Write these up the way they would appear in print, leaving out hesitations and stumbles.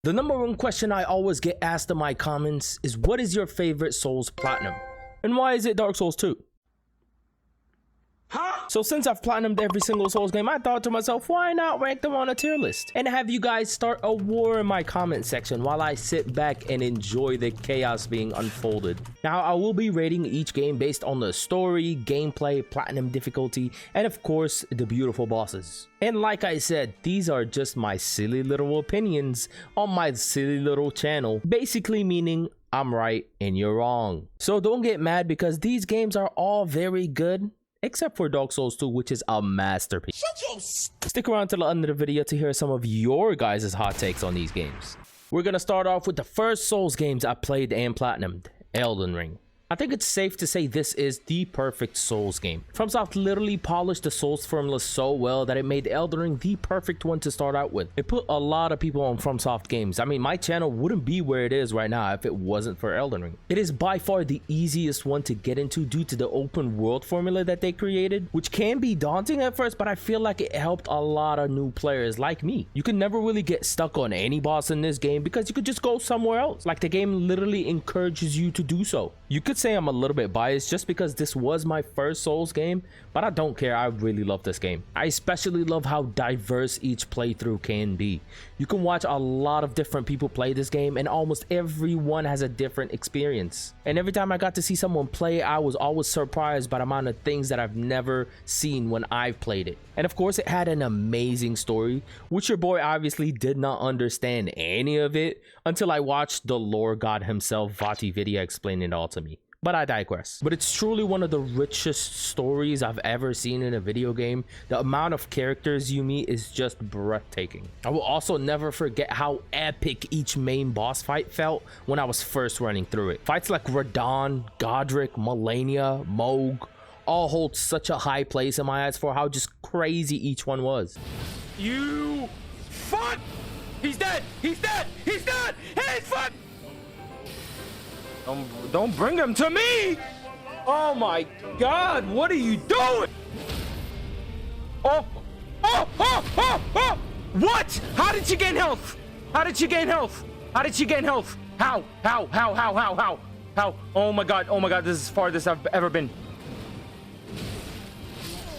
The number one question I always get asked in my comments is, what is your favorite Souls Platinum? And why is it Dark Souls 2? So since I've platinumed every single Souls game, I thought to myself, why not rank them on a tier list? And have you guys start a war in my comment section while I sit back and enjoy the chaos being unfolded. Now, I will be rating each game based on the story, gameplay, platinum difficulty, and of course, the beautiful bosses. And like I said, these are just my silly little opinions on my silly little channel, basically meaning I'm right and you're wrong. So don't get mad because these games are all very good, except for Dark Souls 2, which is a masterpiece. Stick around till the end of the video to hear some of your guys' hot takes on these games. We're gonna start off with the first Souls games I played and platinumed, Elden Ring. I think it's safe to say this is the perfect Souls game. FromSoft literally polished the Souls formula so well that it made Elden Ring the perfect one to start out with. It put a lot of people on FromSoft games. I mean, my channel wouldn't be where it is right now if it wasn't for Elden Ring. It is by far the easiest one to get into due to the open world formula that they created, which can be daunting at first, but I feel like it helped a lot of new players like me. You can never really get stuck on any boss in this game because you could just go somewhere else. Like, the game literally encourages you to do so. You could say I'm a little bit biased just because this was my first Souls game, but I don't care. I really love this game. I especially love how diverse each playthrough can be. You can watch a lot of different people play this game and almost everyone has a different experience. And every time I got to see someone play, I was always surprised by the amount of things that I've never seen when I've played it. And of course, it had an amazing story, which your boy obviously did not understand any of it until I watched the lore god himself, VaatiVidya, explain it all to me. But I digress. But it's truly one of the richest stories I've ever seen in a video game. The amount of characters you meet is just breathtaking. I will also never forget how epic each main boss fight felt when I was first running through it. Fights like Radahn, Godric, Malenia, Mohg all hold such a high place in my eyes for how just crazy each one was. You fuck! He's dead! He's dead! He's dead! He's fuck! Don't bring him to me! Oh my god, what are you doing? Oh! What? How did she gain health? How did she gain health? How did she gain health? How? Oh my god, this is farthest I've ever been.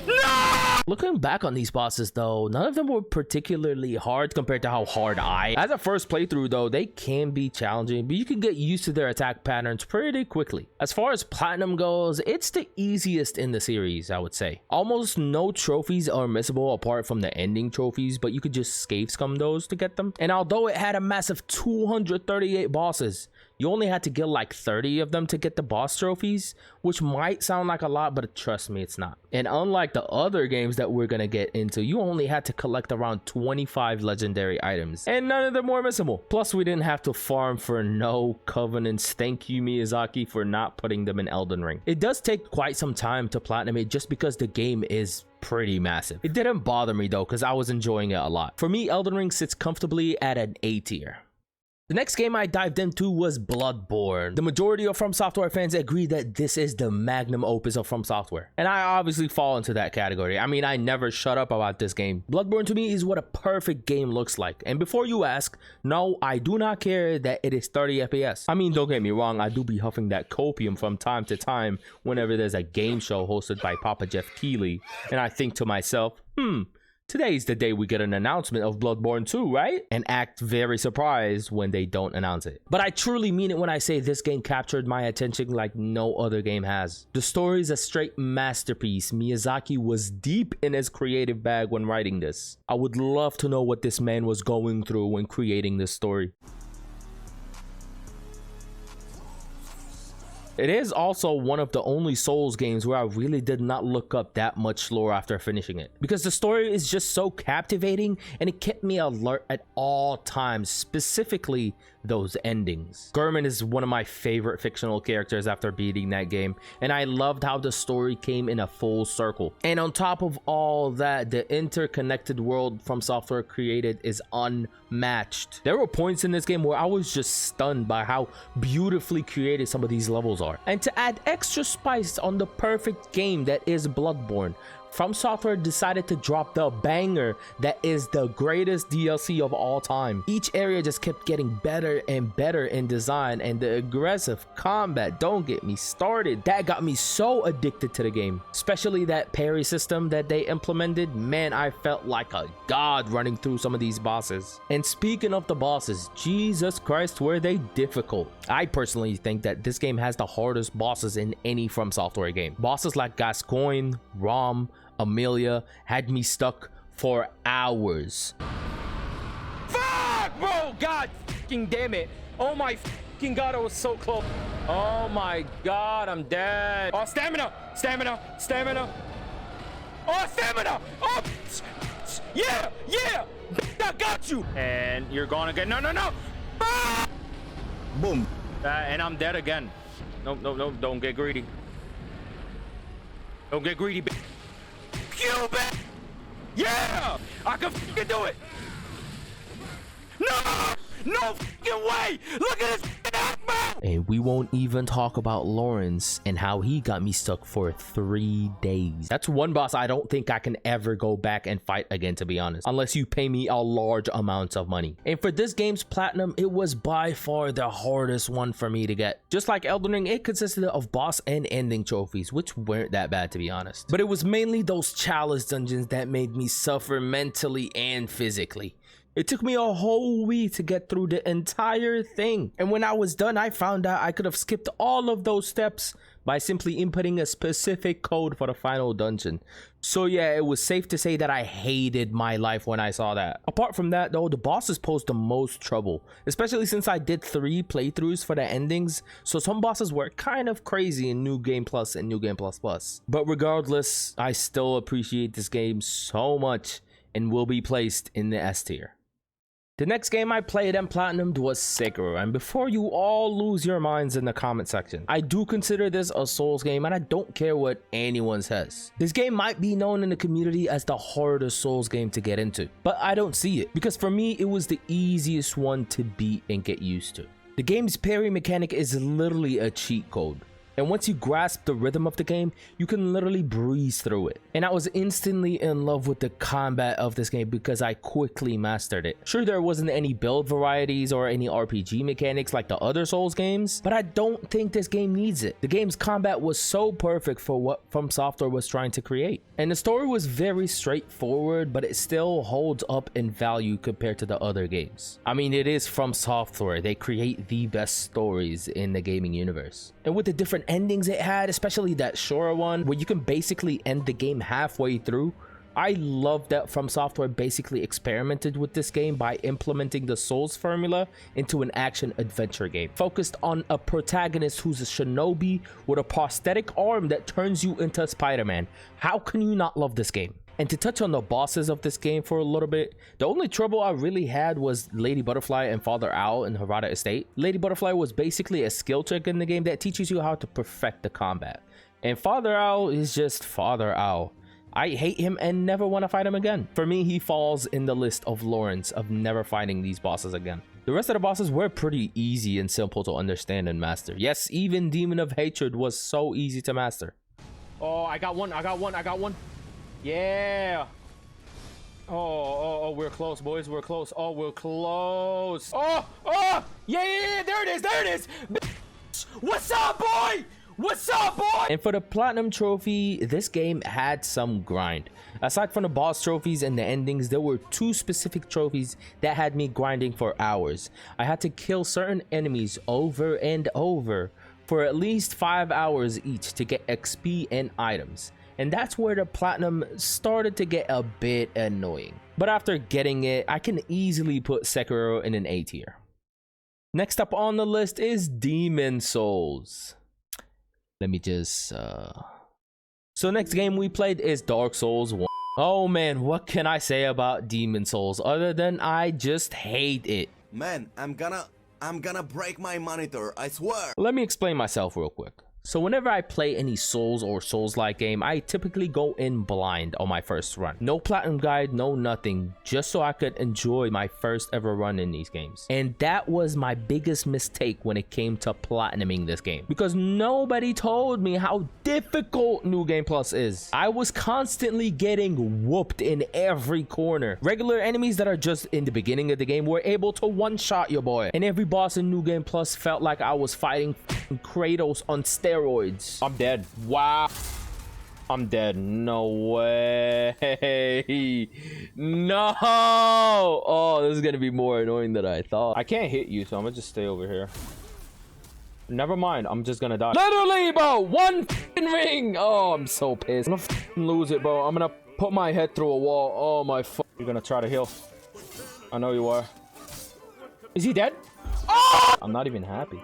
No! Looking back on these bosses though, none of them were particularly hard compared to how hard as a first playthrough though, they can be challenging, but you can get used to their attack patterns pretty quickly. As far as platinum goes, it's the easiest in the series, I would say. Almost no trophies are missable apart from the ending trophies, but you could just scave scum those to get them. And although it had a massive 238 bosses, you only had to kill like 30 of them to get the boss trophies, which might sound like a lot, but trust me, it's not. And unlike the other games that we're gonna get into, you only had to collect around 25 legendary items, and none of them were missable. Plus, we didn't have to farm for no covenants. Thank you, Miyazaki, for not putting them in Elden Ring. It does take quite some time to platinum it just because the game is pretty massive. It didn't bother me though, because I was enjoying it a lot. For me, Elden Ring sits comfortably at an A tier. The next game I dived into was Bloodborne. The majority of From Software fans agree that this is the magnum opus of From Software, and I obviously fall into that category. I mean, I never shut up about this game. Bloodborne to me is what a perfect game looks like. And before you ask, no, I do not care that it is 30 FPS. I mean, don't get me wrong, I do be huffing that copium from time to time whenever there's a game show hosted by Papa Jeff Keighley, and I think to myself, today's the day we get an announcement of Bloodborne 2, right? And act very surprised when they don't announce it. But I truly mean it when I say this game captured my attention like no other game has. The story is a straight masterpiece. Miyazaki was deep in his creative bag when writing this. I would love to know what this man was going through when creating this story. It is also one of the only Souls games where I really did not look up that much lore after finishing it, because the story is just so captivating and it kept me alert at all times, specifically those endings. Gehrman is one of my favorite fictional characters after beating that game, and I loved how the story came in a full circle. And on top of all that, the interconnected world From Software created is unmatched. There were points in this game where I was just stunned by how beautifully created some of these levels are. And to add extra spice on the perfect game that is Bloodborne, From Software decided to drop the banger that is the greatest DLC of all time. Each area just kept getting better and better in design, and the aggressive combat, don't get me started, that got me so addicted to the game. Especially that parry system that they implemented. Man, I felt like a god running through some of these bosses. And speaking of the bosses, Jesus Christ, were they difficult. I personally think that this game has the hardest bosses in any From Software game. Bosses like Gascoigne, Rom, Amelia had me stuck for hours. Fuck, bro! God fucking damn it. Oh my fucking god, I was so close. Oh my god, I'm dead. Oh, stamina! Stamina! Stamina! Oh, stamina! Oh, yeah! Yeah! I got you! And you're gonna get... No, no, no! Ah! Boom. And I'm dead again. No, no, no, don't get greedy. Don't get greedy, bitch. Cupid! Yeah! I can fucking do it! No! No fucking way! Look at this fucking And we won't even talk about Lawrence and how he got me stuck for 3 days. That's one boss I don't think I can ever go back and fight again, to be honest, unless you pay me a large amount of money. And for this game's platinum, it was by far the hardest one for me to get. Just like Elden Ring, it consisted of boss and ending trophies, which weren't that bad, to be honest. But it was mainly those chalice dungeons that made me suffer mentally and physically. It took me a whole week to get through the entire thing. And when I was done, I found out I could have skipped all of those steps by simply inputting a specific code for the final dungeon. So yeah, it was safe to say that I hated my life when I saw that. Apart from that though, the bosses posed the most trouble, especially since I did 3 playthroughs for the endings. So some bosses were kind of crazy in New Game Plus and New Game Plus Plus. But regardless, I still appreciate this game so much and will be placed in the S tier. The next game I played and platinumed was Sekiro, and before you all lose your minds in the comment section, I do consider this a Souls game and I don't care what anyone says. This game might be known in the community as the hardest Souls game to get into, but I don't see it, because for me it was the easiest one to beat and get used to. The game's parry mechanic is literally a cheat code. And once you grasp the rhythm of the game, you can literally breeze through it. And I was instantly in love with the combat of this game because I quickly mastered it. Sure, there wasn't any build varieties or any RPG mechanics like the other Souls games, but I don't think this game needs it. The game's combat was so perfect for what From Software was trying to create. And the story was very straightforward, but it still holds up in value compared to the other games. I mean, it is From Software. They create the best stories in the gaming universe. And with the different endings it had, especially that Shora one where you can basically end the game halfway through, I love that From Software basically experimented with this game by implementing the Souls formula into an action adventure game focused on a protagonist who's a shinobi with a prosthetic arm that turns you into Spider-Man. How can you not love this game? And to touch on the bosses of this game for a little bit, the only trouble I really had was Lady Butterfly and Father Owl in Harada Estate. Lady Butterfly was basically a skill trick in the game that teaches you how to perfect the combat. And Father Owl is just Father Owl. I hate him and never want to fight him again. For me, he falls in the list of Lawrence of never fighting these bosses again. The rest of the bosses were pretty easy and simple to understand and master. Yes, even Demon of Hatred was so easy to master. Oh, I got one. I got one. I got one. Yeah. Oh, we're close, boys. We're close. Oh, we're close. Oh, yeah. There it is. There it is. What's up, boy? What's up, boy? And for the platinum trophy, this game had some grind. Aside from the boss trophies and the endings, there were 2 specific trophies that had me grinding for hours. I had to kill certain enemies over and over for at least 5 hours each to get XP and items. And that's where the platinum started to get a bit annoying. But after getting it, I can easily put Sekiro in an A tier. Next up on the list is Demon Souls. Let me just... So next game we played is Dark Souls 1. Oh man, what can I say about Demon Souls other than I just hate it? Man, I'm gonna break my monitor, I swear. Let me explain myself real quick. So whenever I play any Souls or Souls-like game, I typically go in blind on my first run. No platinum guide, no nothing, just so I could enjoy my first ever run in these games. And that was my biggest mistake when it came to platinuming this game, because nobody told me how difficult New Game Plus is. I was constantly getting whooped in every corner. Regular enemies that are just in the beginning of the game were able to one-shot your boy, and every boss in New Game Plus felt like I was fighting Kratos on steroids. I'm dead. Wow. I'm dead. No way. No. Oh, this is gonna be more annoying than I thought. I can't hit you, so I'm gonna just stay over here. Never mind. I'm just gonna die. Literally, bro. One ring. Oh, I'm so pissed. I'm gonna lose it, bro. I'm gonna put my head through a wall. Oh my. You're gonna try to heal. I know you are. Is he dead? Oh! I'm not even happy.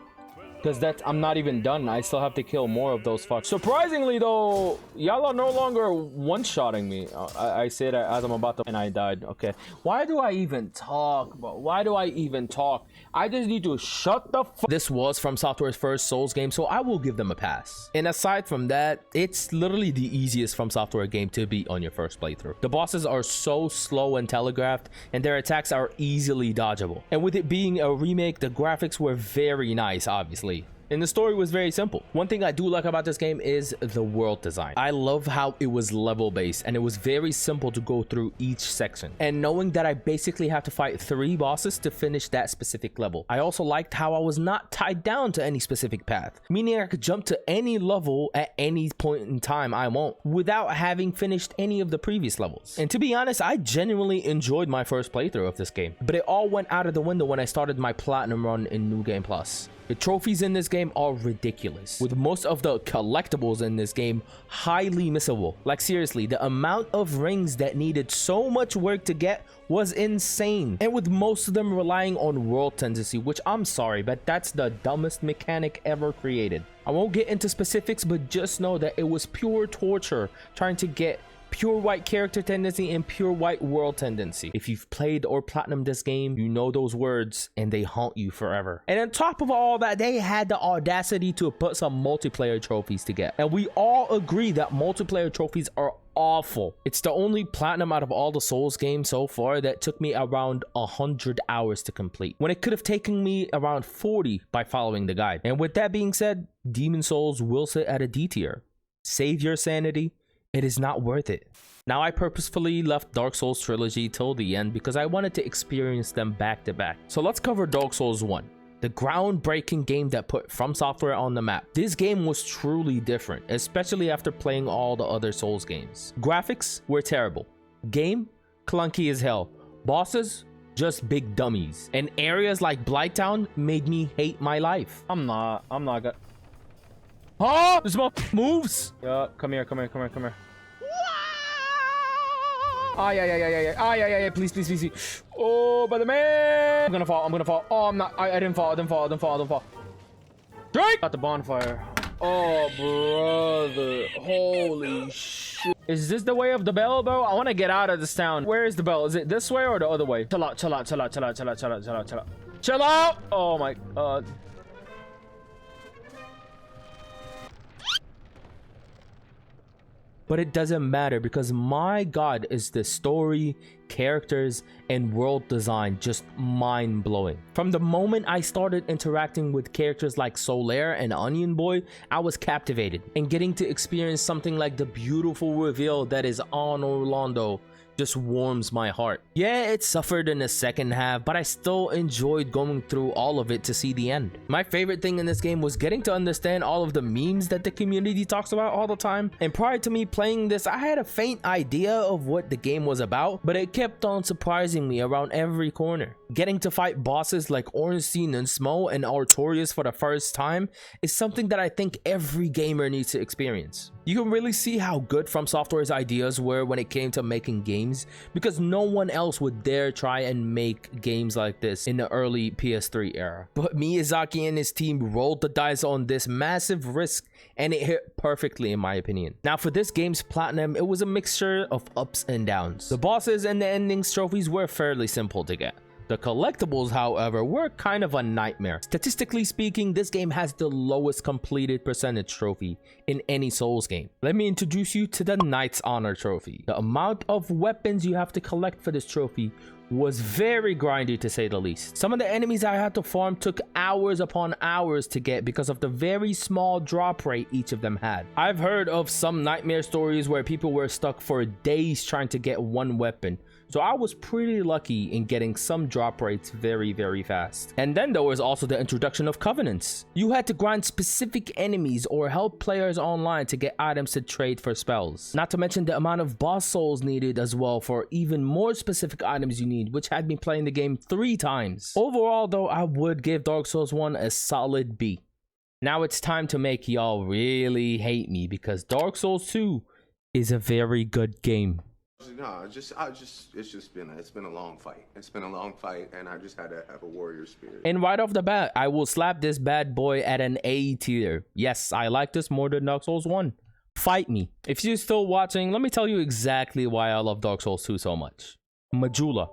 Because I'm not even done. I still have to kill more of those fucks. Surprisingly, though, y'all are no longer one-shotting me. I say that as I'm about to... And I died. Okay. Why do I even talk, bro? Why do I even talk? I just need to shut the fuck... This was From Software's first Souls game, so I will give them a pass. And aside from that, it's literally the easiest From Software game to beat on your first playthrough. The bosses are so slow and telegraphed, and their attacks are easily dodgeable. And with it being a remake, the graphics were very nice, obviously. And the story was very simple. One thing I do like about this game is the world design. I love how it was level based and it was very simple to go through each section. And knowing that I basically have to fight 3 bosses to finish that specific level. I also liked how I was not tied down to any specific path, meaning I could jump to any level at any point in time I want without having finished any of the previous levels. And to be honest, I genuinely enjoyed my first playthrough of this game, but it all went out of the window when I started my platinum run in New Game Plus. The trophies in this game are ridiculous, with most of the collectibles in this game highly missable. Like seriously, the amount of rings that needed so much work to get was insane, and with most of them relying on world tendency, which I'm sorry, but that's the dumbest mechanic ever created. I won't get into specifics, but just know that it was pure torture trying to get pure white character tendency and pure white world tendency. If you've played or platinumed this game, you know those words and they haunt you forever. And on top of all that, they had the audacity to put some multiplayer trophies to get. And we all agree that multiplayer trophies are awful. It's the only platinum out of all the Souls games so far that took me around 100 hours to complete, when it could have taken me around 40 by following the guide. And with that being said, Demon Souls will sit at a D tier. Save your sanity. It is not worth it. Now, I purposefully left Dark Souls Trilogy till the end because I wanted to experience them back to back. So let's cover Dark Souls 1, the groundbreaking game that put From Software on the map. This game was truly different, especially after playing all the other Souls games. Graphics were terrible. Game, clunky as hell. Bosses, just big dummies. And areas like Blighttown made me hate my life. I'm not gonna... Oh, this moves. Yeah, come here. Ah, yeah. Please. Oh, brother man. I'm gonna fall. Oh, I'm not. I didn't fall. Drake! Got the bonfire. Oh, brother. Holy shit. Is this the way of the bell, bro? I want to get out of this town. Where is the bell? Is it this way or the other way? Chill out. Chill out. Oh, my God. But it doesn't matter because my god, is the story, characters, and world design just mind-blowing. From the moment I started interacting with characters like Solaire and Onion Boy, I was captivated, and getting to experience something like the beautiful reveal that is on Orlando just warms my heart. Yeah, it suffered in the second half, but I still enjoyed going through all of it to see the end. My favorite thing in this game was getting to understand all of the memes that the community talks about all the time. And prior to me playing this, I had a faint idea of what the game was about, but it kept on surprising me around every corner. Getting to fight bosses like Ornstein and Smo and Artorias for the first time is something that I think every gamer needs to experience. You can really see how good From Software's ideas were when it came to making games, because no one else would dare try and make games like this in the early PS3 era. But Miyazaki and his team rolled the dice on this massive risk, and it hit perfectly in my opinion. Now, for this game's platinum, it was a mixture of ups and downs. The bosses and the endings trophies were fairly simple to get. The collectibles, however, were kind of a nightmare. Statistically speaking, this game has the lowest completed percentage trophy in any Souls game. Let me introduce you to the Knight's Honor trophy. The amount of weapons you have to collect for this trophy was very grindy, to say the least. Some of the enemies I had to farm took hours upon hours to get because of the very small drop rate each of them had. I've heard of some nightmare stories where people were stuck for days trying to get one weapon, so I was pretty lucky in getting some drop rates very fast. And then there was also the introduction of covenants. You had to grind specific enemies or help players online to get items to trade for spells. Not to mention the amount of boss souls needed as well for even more specific items you need, which had me playing the game 3 times. Overall though, I would give Dark Souls 1 a solid B. Now it's time to make y'all really hate me because Dark Souls 2 is a very good game. No, it's been a long fight. It's been a long fight, and I just had to have a warrior spirit. And right off the bat, I will slap this bad boy at an A tier. Yes, I like this more than Dark Souls 1. Fight me. If you're still watching, let me tell you exactly why I love Dark Souls 2 so much. Majula.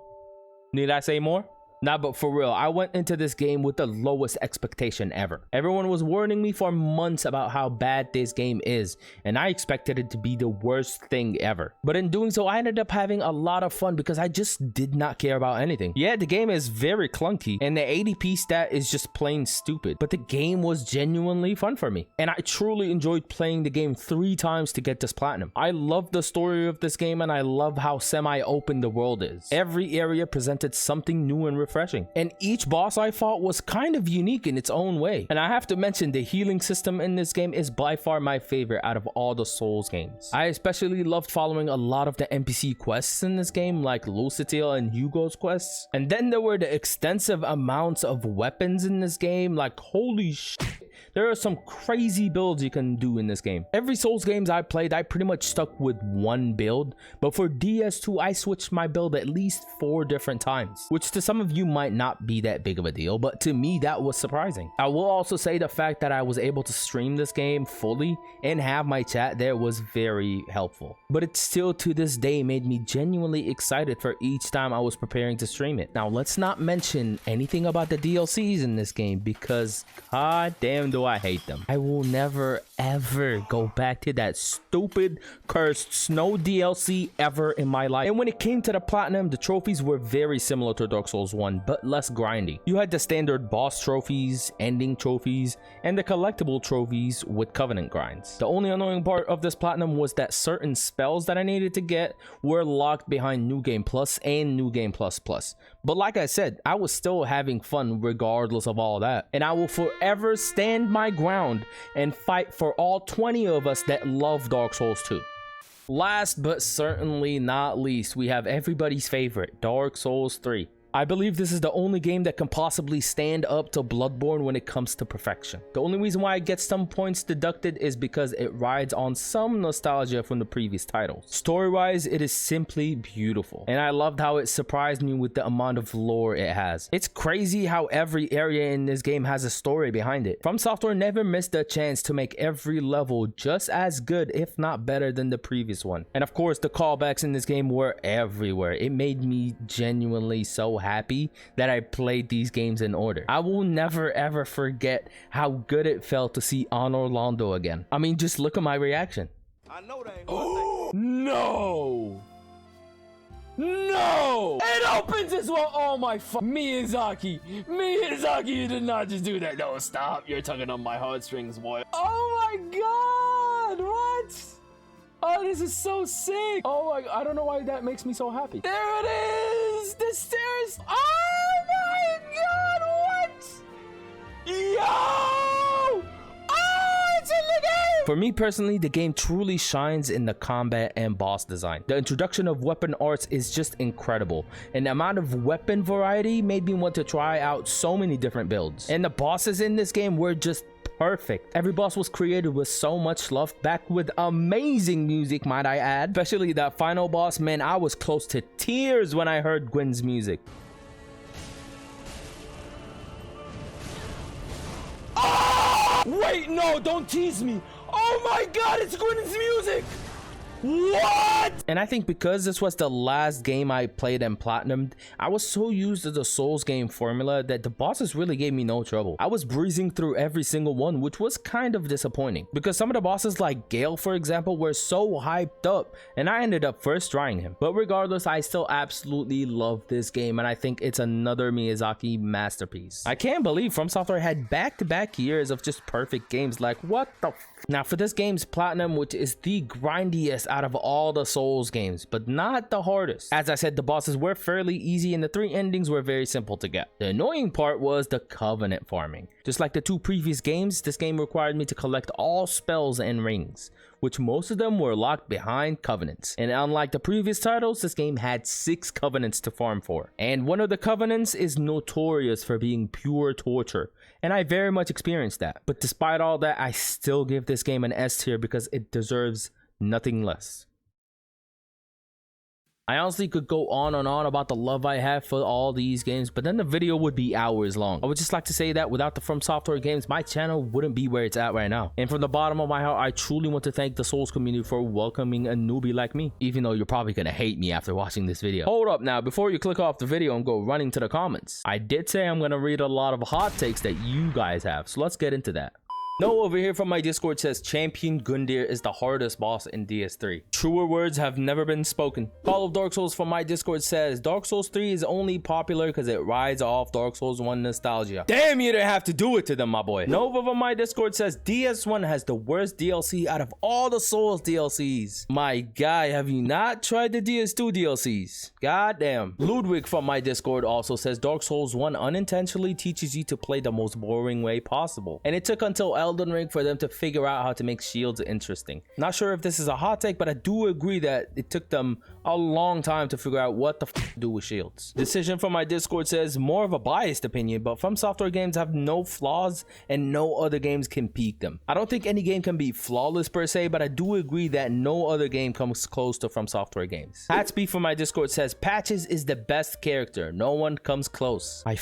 Need I say more? Nah, but for real, I went into this game with the lowest expectation ever. Everyone was warning me for months about how bad this game is, and I expected it to be the worst thing ever. But in doing so, I ended up having a lot of fun because I just did not care about anything. Yeah, the game is very clunky, and the ADP stat is just plain stupid, but the game was genuinely fun for me. And I truly enjoyed playing the game 3 times to get this platinum. I love the story of this game, and I love how semi-open the world is. Every area presented something new and refreshing, and each boss I fought was kind of unique in its own way. And I have to mention, the healing system in this game is by far my favorite out of all the Souls games. I especially loved following a lot of the NPC quests in this game, like Lucitil and Hugo's quests. And then there were the extensive amounts of weapons in this game, like holy shit. There are some crazy builds you can do in this game. Every Souls games I played, I pretty much stuck with one build, but for DS2, I switched my build at least 4 different times, which to some of you might not be that big of a deal, but to me, that was surprising. I will also say the fact that I was able to stream this game fully and have my chat there was very helpful. But it still to this day made me genuinely excited for each time I was preparing to stream it. Now, let's not mention anything about the DLCs in this game because god damn do I hate them. I will never ever go back to that stupid cursed snow DLC ever in my life. And when it came to the platinum, the trophies were very similar to Dark Souls 1 but less grindy. You had the standard boss trophies, ending trophies, and the collectible trophies with covenant grinds. The only annoying part of this platinum was that certain spells that I needed to get were locked behind New Game Plus and New Game Plus Plus. But like I said, I was still having fun regardless of all that. And I will forever stand my ground and fight for all 20 of us that love Dark Souls 2. Last but certainly not least, we have everybody's favorite, Dark Souls 3. I believe this is the only game that can possibly stand up to Bloodborne when it comes to perfection. The only reason why I get some points deducted is because it rides on some nostalgia from the previous titles. Story-wise, it is simply beautiful, and I loved how it surprised me with the amount of lore it has. It's crazy how every area in this game has a story behind it. From Software never missed a chance to make every level just as good, if not better than the previous one. And of course, the callbacks in this game were everywhere. It made me genuinely so happy that I played these games in order. I will never ever forget how good it felt to see Honor Londo again. I mean, just look at my reaction. I know that ain't Oh no! No! It opens as well. Oh my Miyazaki, you did not just do that. No, stop. You're tugging on my heartstrings, boy. Oh my god! What? Oh, this is so sick. Oh my, I don't know why that makes me so happy. There it is. The stairs. Oh my god, what? Yo! Oh, it's in the game. For me personally, the game truly shines in the combat and boss design. The introduction of weapon arts is just incredible, and the amount of weapon variety made me want to try out so many different builds. And the bosses in this game were just perfect. Every boss was created with so much love, backed with amazing music, might I add. Especially that final boss, man, I was close to tears when I heard Gwen's music. Oh! Wait, no, don't tease me. Oh my god, it's Gwen's music. What? And I think because this was the last game I played and platinumed, I was so used to the Souls game formula that the bosses really gave me no trouble. I was breezing through every single one, which was kind of disappointing because some of the bosses like Gale, for example, were so hyped up and I ended up first trying him. But regardless, I still absolutely love this game and I think it's another Miyazaki masterpiece. I can't believe From Software had back-to-back years of just perfect games. Like, what the f. Now for this game's platinum, which is the grindiest out of all the Souls games, but not the hardest. As I said, the bosses were fairly easy and the 3 endings were very simple to get. The annoying part was the Covenant farming. Just like the 2 previous games, this game required me to collect all spells and rings, which most of them were locked behind Covenants. And unlike the previous titles, this game had 6 Covenants to farm for. And one of the Covenants is notorious for being pure torture, and I very much experienced that. But despite all that, I still give this game an S tier because it deserves nothing less. I honestly could go on and on about the love I have for all these games, but then the video would be hours long. I would just like to say that without the From Software games, my channel wouldn't be where it's at right now. And from the bottom of my heart, I truly want to thank the Souls community for welcoming a newbie like me, even though you're probably gonna hate me after watching this video. Hold up now, before you click off the video and go running to the comments, I did say I'm gonna read a lot of hot takes that you guys have, so let's get into that. No, over here from my Discord says Champion Gundyr is the hardest boss in DS3. Truer words have never been spoken. Call of Dark Souls from my Discord says Dark Souls 3 is only popular because it rides off Dark Souls 1 nostalgia. Damn, you didn't have to do it to them, my boy. Nova from my Discord says DS1 has the worst DLC out of all the Souls DLCs. My guy, have you not tried the DS2 DLCs? God damn. Ludwig from my Discord also says Dark Souls 1 unintentionally teaches you to play the most boring way possible. And it took until Elden Ring for them to figure out how to make shields interesting. Not sure if this is a hot take, but I do agree that it took them a long time to figure out what the f to do with shields. Decision from my Discord says more of a biased opinion, but From Software games have no flaws and no other games can peak them. I don't think any game can be flawless per se, but I do agree that no other game comes close to From Software games. Hatsby from my Discord says Patches is the best character. No one comes close. I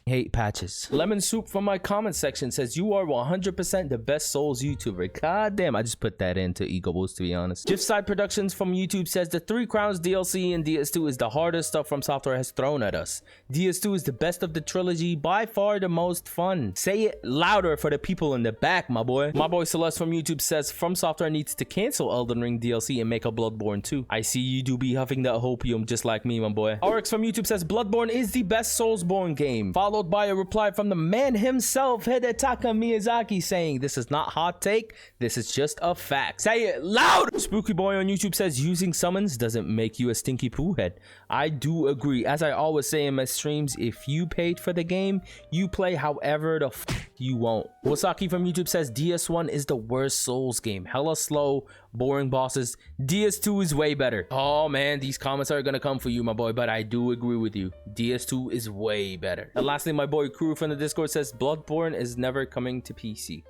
hate Patches. Lemon Soup from my comment section says you are 100% the best Souls YouTuber. God damn, I just put that into ego boost to be honest. Gifside Productions from YouTube says the 3 Crowns DLC in DS2 is the hardest stuff From Software has thrown at us. DS2 is the best of the trilogy, by far the most fun. Say it louder for the people in the back, my boy. My boy Celeste from YouTube says From Software needs to cancel Elden Ring DLC and make a Bloodborne 2. I see you do be huffing that hopium just like me, my boy. RX from YouTube says Bloodborne is the best Soulsborne game, followed by a reply from the man himself, Hidetaka Miyazaki, saying this is not hot take, this is just a fact. Say it loud. Spooky Boy on YouTube says using summons doesn't make you a stinky poo head. I do agree. As I always say in my streams, if you paid for the game, you play however the f you want. Wasaki from YouTube says DS1 is the worst Souls game. Hella slow, boring bosses. DS2 is way better. Oh man, these comments are gonna come for you, my boy, but I do agree with you. DS2 is way better. And lastly, my boy Crew from the Discord says Bloodborne is never coming to PC.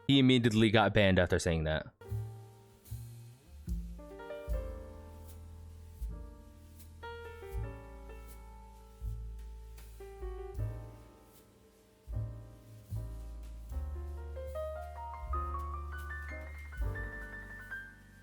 He immediately got banned after saying that.